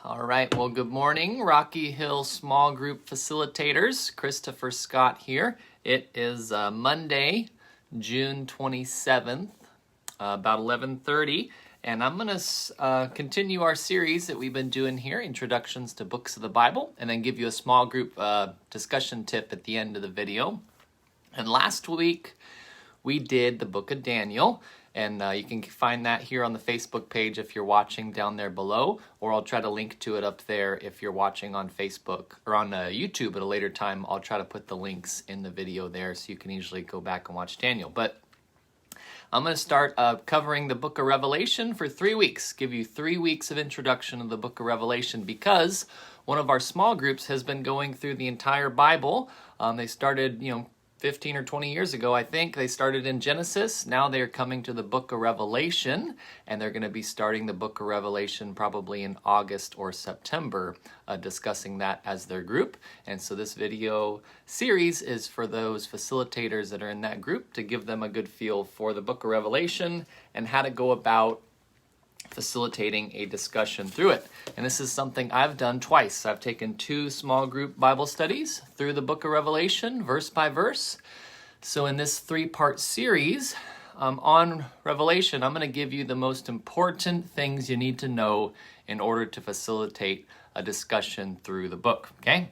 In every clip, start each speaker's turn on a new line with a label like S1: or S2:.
S1: All right, well, good morning, Rocky Hill Small Group Facilitators. Christopher Scott here. It is Monday, June 27th, about 11:30, and I'm going to continue our series that we've been doing here, Introductions to Books of the Bible, and then give you a small group discussion tip at the end of the video. And last week, we did the book of Daniel, and you can find that here on the Facebook page if you're watching down there below, or I'll try to link to it up there if you're watching on Facebook or on YouTube at a later time. I'll try to put the links in the video there so you can easily go back and watch Daniel. But I'm going to start covering the book of Revelation for 3 weeks, give you 3 weeks of introduction of the book of Revelation, because one of our small groups has been going through the entire Bible. They started, 15 or 20 years ago, I think. They started in Genesis. Now they're coming to the book of Revelation, and they're going to be starting the book of Revelation probably in August or September, discussing that as their group. And so this video series is for those facilitators that are in that group to give them a good feel for the book of Revelation and how to go about facilitating a discussion through it. And this is something I've done twice. I've taken 2 small group Bible studies through the book of Revelation, verse by verse. So in this 3-part series on Revelation, I'm going to give you the most important things you need to know in order to facilitate a discussion through the book, okay?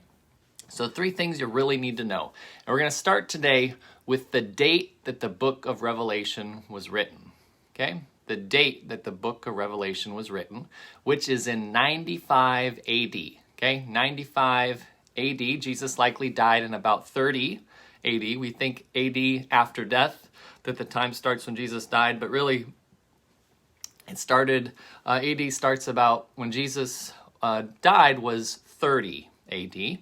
S1: So 3 things you really need to know. And we're going to start today with the date that the book of Revelation was written, okay? The date that the book of Revelation was written, which is in 95 AD, okay? 95 AD, Jesus likely died in about 30 AD. We think AD after death, that the time starts when Jesus died, but really it started, AD starts about when Jesus died was 30 AD.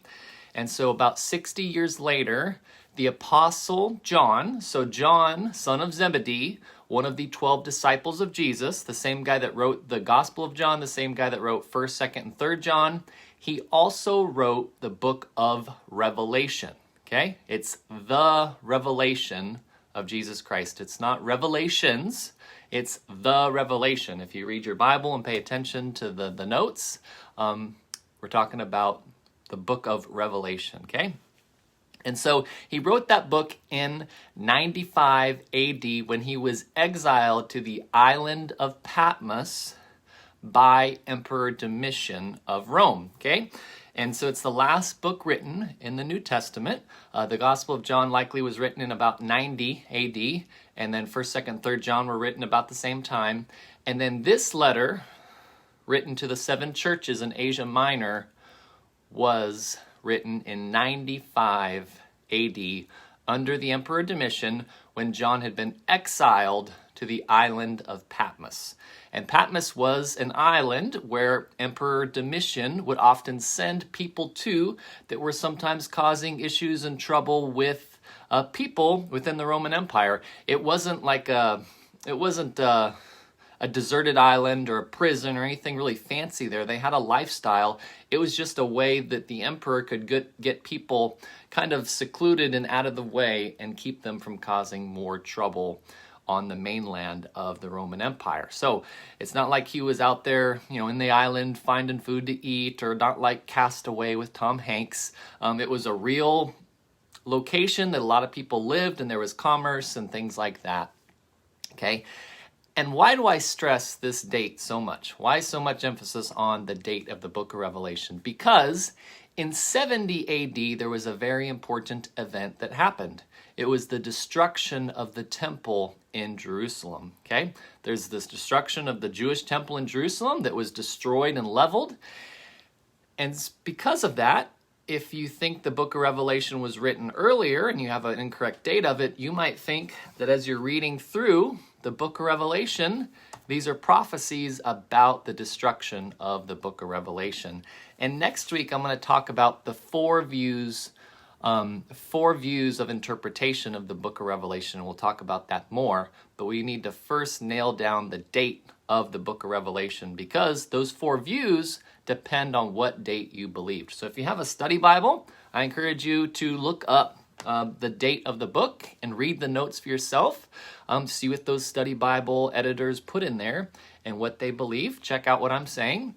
S1: And so about 60 years later, the Apostle John, so John, son of Zebedee, one of the 12 disciples of Jesus, the same guy that wrote the Gospel of John, the same guy that wrote 1st, 2nd, and 3rd John, he also wrote the book of Revelation, okay? It's the revelation of Jesus Christ. It's not Revelations, it's the revelation. If you read your Bible and pay attention to the notes, we're talking about the book of Revelation, okay? And so he wrote that book in 95 AD when he was exiled to the island of Patmos by Emperor Domitian of Rome, okay? And so it's the last book written in the New Testament. The Gospel of John likely was written in about 90 AD, and then 1st, 2nd, 3rd John were written about the same time. And then this letter, written to the 7 churches in Asia Minor, was written in 95 AD under the Emperor Domitian when John had been exiled to the island of Patmos. And Patmos was an island where Emperor Domitian would often send people to that were sometimes causing issues and trouble with people within the Roman Empire. It wasn't like a deserted island or a prison or anything really fancy there. They had a lifestyle. It was just a way that the emperor could get people kind of secluded and out of the way and keep them from causing more trouble on the mainland of the Roman Empire. So it's not like he was out there, in the island finding food to eat, or not like Castaway with Tom Hanks. It was a real location that a lot of people lived, and there was commerce and things like that, okay? And why do I stress this date so much? Why so much emphasis on the date of the book of Revelation? Because in 70 AD, there was a very important event that happened. It was the destruction of the temple in Jerusalem, okay? There's this destruction of the Jewish temple in Jerusalem that was destroyed and leveled. And because of that, if you think the book of Revelation was written earlier and you have an incorrect date of it, you might think that as you're reading through the book of Revelation, these are prophecies about the destruction of the book of Revelation. And next week, I'm going to talk about the 4 views of interpretation of the book of Revelation. We'll talk about that more, but we need to first nail down the date of the book of Revelation, because those 4 views depend on what date you believed. So if you have a study Bible, I encourage you to look up the date of the book and read the notes for yourself. See what those study Bible editors put in there and what they believe. Check out what I'm saying.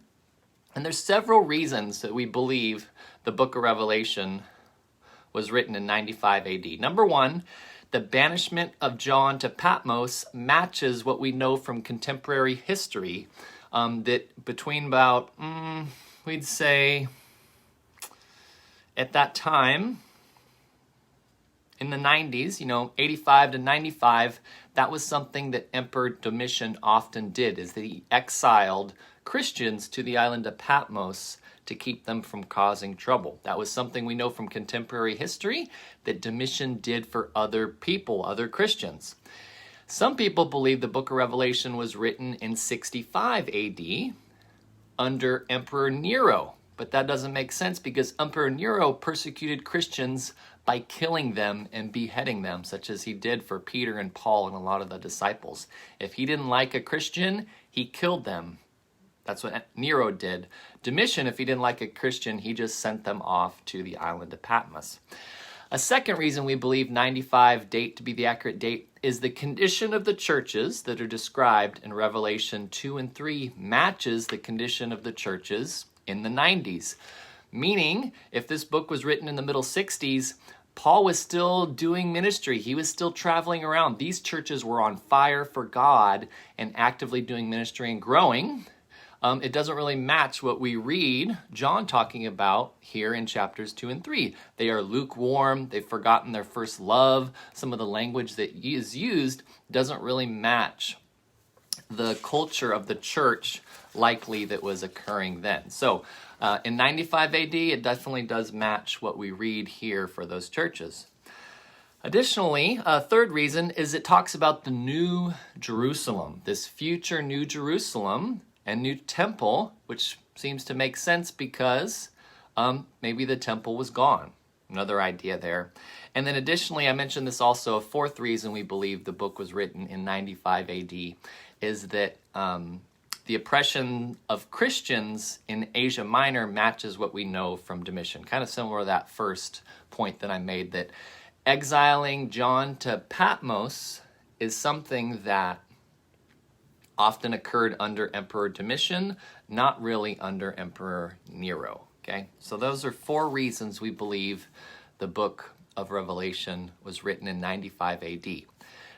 S1: And there's several reasons that we believe the book of Revelation was written in 95 AD. Number one, the banishment of John to Patmos matches what we know from contemporary history, that between about, we'd say, at that time, in the 90s, 85 to 95, that was something that Emperor Domitian often did, is that he exiled Christians to the island of Patmos to keep them from causing trouble. That was something we know from contemporary history that Domitian did for other people, other Christians. Some people believe the book of Revelation was written in 65 AD under Emperor Nero, but that doesn't make sense because Emperor Nero persecuted Christians by killing them and beheading them, such as he did for Peter and Paul and a lot of the disciples. If he didn't like a Christian, he killed them. That's what Nero did. Domitian, if he didn't like a Christian, he just sent them off to the island of Patmos. A second reason we believe 95 date to be the accurate date is the condition of the churches that are described in Revelation 2 and 3 matches the condition of the churches in the 90s. Meaning, if this book was written in the middle 60s, Paul was still doing ministry. He was still traveling around. These churches were on fire for God and actively doing ministry and growing. It doesn't really match what we read John talking about here in chapters 2 and 3. They are lukewarm. They've forgotten their first love. Some of the language that is used doesn't really match the culture of the church likely that was occurring then. So in 95 AD, it definitely does match what we read here for those churches. Additionally, a third reason is it talks about the New Jerusalem, this future New Jerusalem and new temple, which seems to make sense because maybe the temple was gone. Another idea there. And then additionally, I mentioned this also, a fourth reason we believe the book was written in 95 AD is that the oppression of Christians in Asia Minor matches what we know from Domitian. Kind of similar to that first point that I made, that exiling John to Patmos is something that often occurred under Emperor Domitian, not really under Emperor Nero. Okay, so those are four reasons we believe the book of Revelation was written in 95 AD.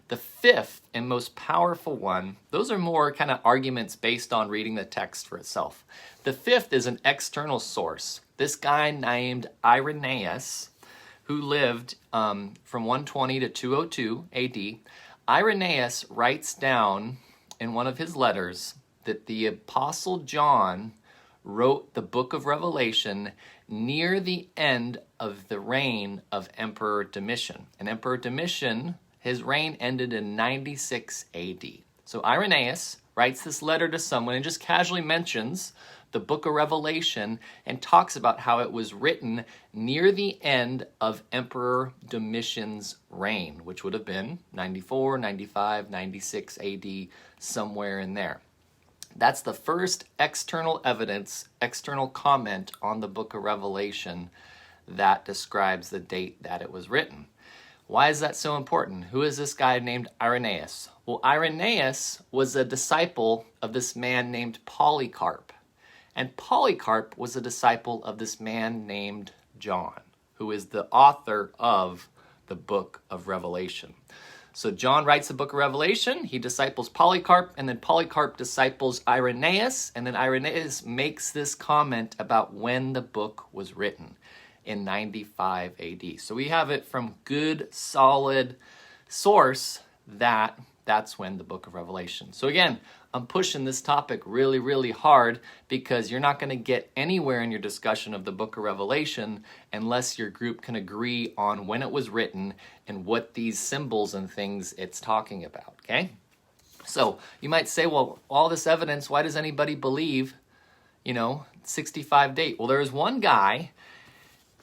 S1: The fifth and most powerful one, those are more kind of arguments based on reading the text for itself. The fifth is an external source. This guy named Irenaeus, who lived from 120 to 202 AD, Irenaeus writes down in one of his letters that the Apostle John wrote the book of Revelation near the end of the reign of Emperor Domitian. And Emperor Domitian, his reign ended in 96 AD. So Irenaeus writes this letter to someone and just casually mentions the book of Revelation and talks about how it was written near the end of Emperor Domitian's reign, which would have been 94, 95, 96 AD, somewhere in there. That's the first external evidence, external comment on the book of Revelation that describes the date that it was written. Why is that so important? Who is this guy named Irenaeus? Well, Irenaeus was a disciple of this man named Polycarp. And Polycarp was a disciple of this man named John, who is the author of the book of Revelation. So John writes the book of Revelation, he disciples Polycarp, and then Polycarp disciples Irenaeus, and then Irenaeus makes this comment about when the book was written in 95 AD. So we have it from good, solid source that that's when the book of Revelation. So again, I'm pushing this topic really, really hard because you're not going to get anywhere in your discussion of the book of Revelation unless your group can agree on when it was written and what these symbols and things it's talking about, okay? So you might say, well, all this evidence, why does anybody believe, 65 date? Well, there was one guy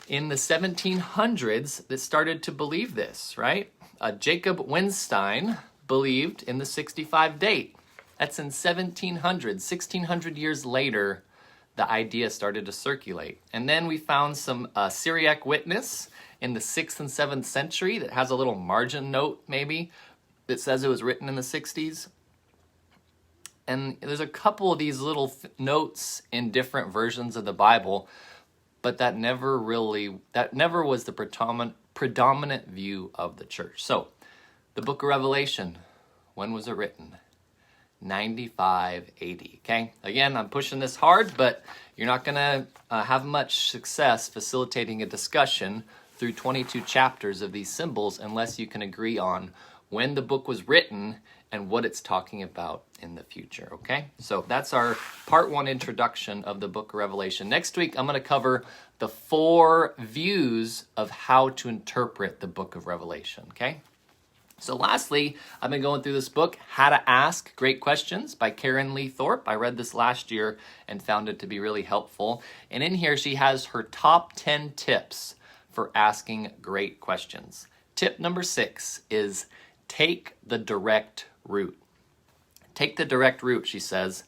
S1: in the 1700s that started to believe this, right? Jacob Winstein believed in the 65 date. That's in 1700, 1600 years later, the idea started to circulate. And then we found some Syriac witness in the 6th and 7th century that has a little margin note maybe that says it was written in the 60s. and there's a couple of these little notes in different versions of the Bible, but that never was the predominant view of the church. So, the book of Revelation, when was it written? 95 AD, okay? Again, I'm pushing this hard, but you're not going to have much success facilitating a discussion through 22 chapters of these symbols unless you can agree on when the book was written and what it's talking about in the future, okay? So that's our part 1 introduction of the book of Revelation. Next week, I'm going to cover the 4 views of how to interpret the book of Revelation, okay? So lastly, I've been going through this book, How to Ask Great Questions by Karen Lee Thorpe. I read this last year and found it to be really helpful. And in here, she has her top 10 tips for asking great questions. Tip number 6 is take the direct route. Take the direct route, she says.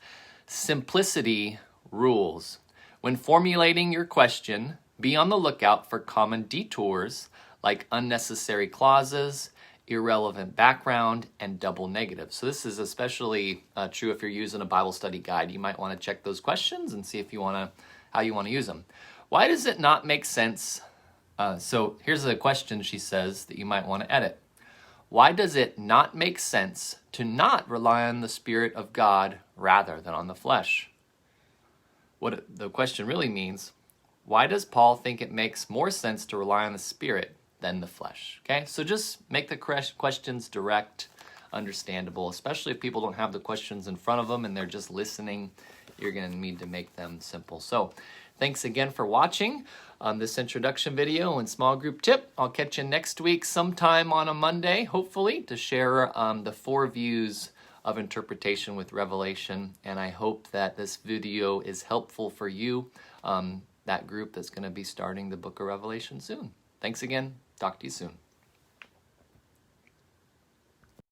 S1: Simplicity rules. When formulating your question, be on the lookout for common detours like unnecessary clauses, irrelevant background, and double negatives. So this is especially true if you're using a Bible study guide. You might want to check those questions and see if how you want to use them. Why does it not make sense? So here's a question she says that you might want to edit. Why does it not make sense to not rely on the Spirit of God rather than on the flesh? What the question really means, why does Paul think it makes more sense to rely on the Spirit than the flesh? Okay, so just make the questions direct, understandable, especially if people don't have the questions in front of them and they're just listening. You're going to need to make them simple. So thanks again for watching this introduction video and small group tip. I'll catch you next week sometime on a Monday, hopefully, to share the 4 views of interpretation with Revelation. And I hope that this video is helpful for you, that group that's going to be starting the book of Revelation soon. Thanks again. Talk to you soon.